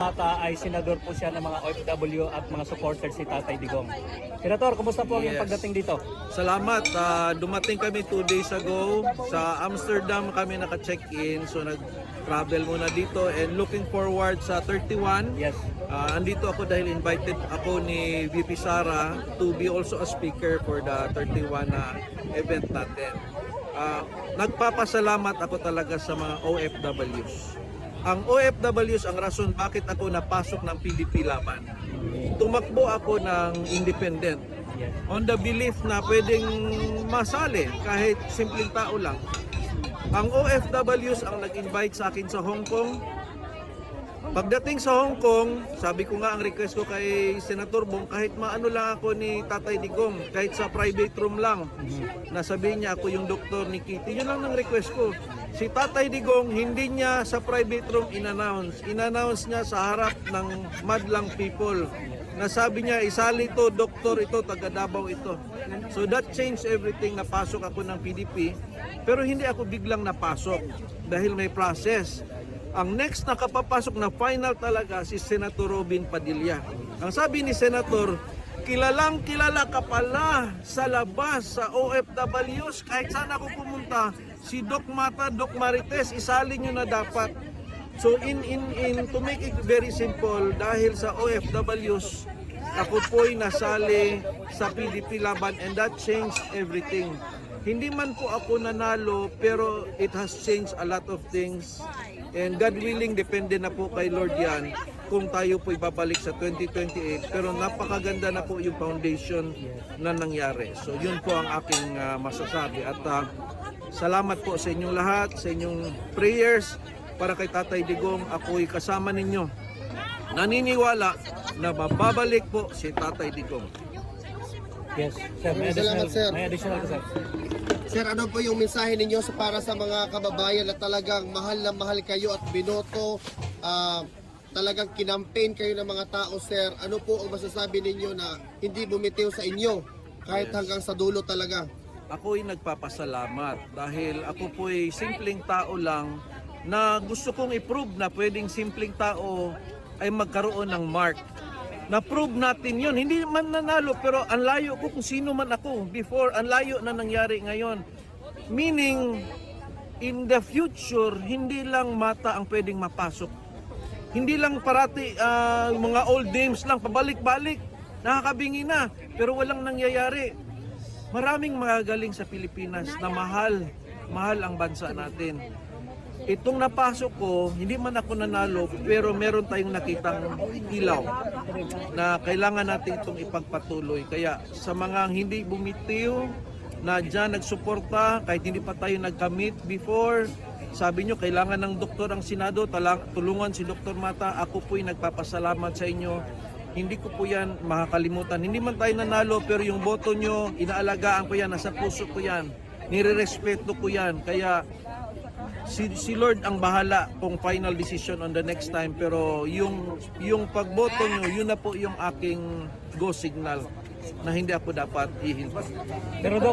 Mata ay senador po siya ng mga OFW at mga supporters si Tatay Digong. Senator, kumusta po ang iyong pagdating dito? Salamat. Dumating kami 2 days ago. Sa Amsterdam kami naka-check-in. So nag-travel muna dito and looking forward sa 31. Yes. Andito ako dahil invited ako ni VP Sara to be also a speaker for the 31 event natin. Nagpapasalamat ako talaga sa mga OFWs. Ang OFWs ang rason bakit ako napasok ng PDP Laban. Tumakbo ako ng independent on the belief na pwedeng masali kahit simpleng tao lang. Ang OFWs ang nag-invite sa akin sa Hong Kong. Pagdating sa Hong Kong, sabi ko nga ang request ko kay Senator Bong, kahit maano lang ako ni Tatay Digong, kahit sa private room lang, nasabihin niya ako yung doktor ni Kitty. Yun lang ang request ko. Si Tatay Digong, hindi niya sa private room in-announce. In-announce niya sa harap ng madlang people. Nasabi niya, isali ito, doktor ito, taga Davao ito. So that changed everything. Napasok ako ng PDP. Pero hindi ako biglang napasok dahil may process. Ang next na kapapasok na final talaga si Senator Robin Padilla. Ang sabi ni Senator, kilalang kilala ka pala sa labas sa OFWs. Kahit saan ako pumunta, si Doc Mata, Doc Marites, isali nyo na dapat. So to make it very simple, dahil sa OFWs, ako po'y nasali sa PDP Laban and that changed everything. Hindi man po ako nanalo pero it has changed a lot of things. And God willing, depende na po kay Lord yan kung tayo po ibabalik sa 2028. Pero napakaganda na po yung foundation na nangyari. So yun po ang aking masasabi. At salamat po sa inyong lahat, sa inyong prayers para kay Tatay Digong. Ako'y kasama ninyo. Naniniwala na mababalik po si Tatay Digong. Yes, sir. May Salamat, sir. May additional ka, sir. Sir, ano po yung mensahe ninyo para sa mga kababayan na talagang mahal na mahal kayo at binoto, talagang kinampaign kayo ng mga tao, sir? Ano po ang masasabi ninyo na hindi bumitiw sa inyo kahit hanggang sa dulo talaga? Ako'y nagpapasalamat dahil ako po'y simpleng tao lang na gusto kong i-prove na pwedeng simpleng tao ay magkaroon ng mark. Na-prove natin yun. Hindi man nanalo pero ang layo ko kung sino man ako before, ang layo na nangyari ngayon. Meaning, in the future, hindi lang Mata ang pwedeng mapasok. Hindi lang parati mga old names lang, pabalik-balik. Nakakabingi na, pero walang nangyayari. Maraming magagaling sa Pilipinas na mahal ang bansa natin. Itong napasok ko, hindi man ako nanalo, pero meron tayong nakitang ilaw na kailangan natin itong ipagpatuloy. Kaya sa mga hindi bumitiw, na dyan nagsuporta, kahit hindi pa tayo nagkamit before, sabi nyo, kailangan ng doktor ang Senado, tulungan si Dr. Mata, ako po'y nagpapasalamat sa inyo. Hindi ko po yan makakalimutan. Hindi man tayo nanalo, pero yung boto nyo, inaalagaan ko yan, nasa puso ko yan, nirerespeto ko yan. Kaya si Lord ang bahala kung final decision on the next time, pero yung pagboto nyo, yun na po yung aking go signal na hindi ako dapat ihilpas. Pero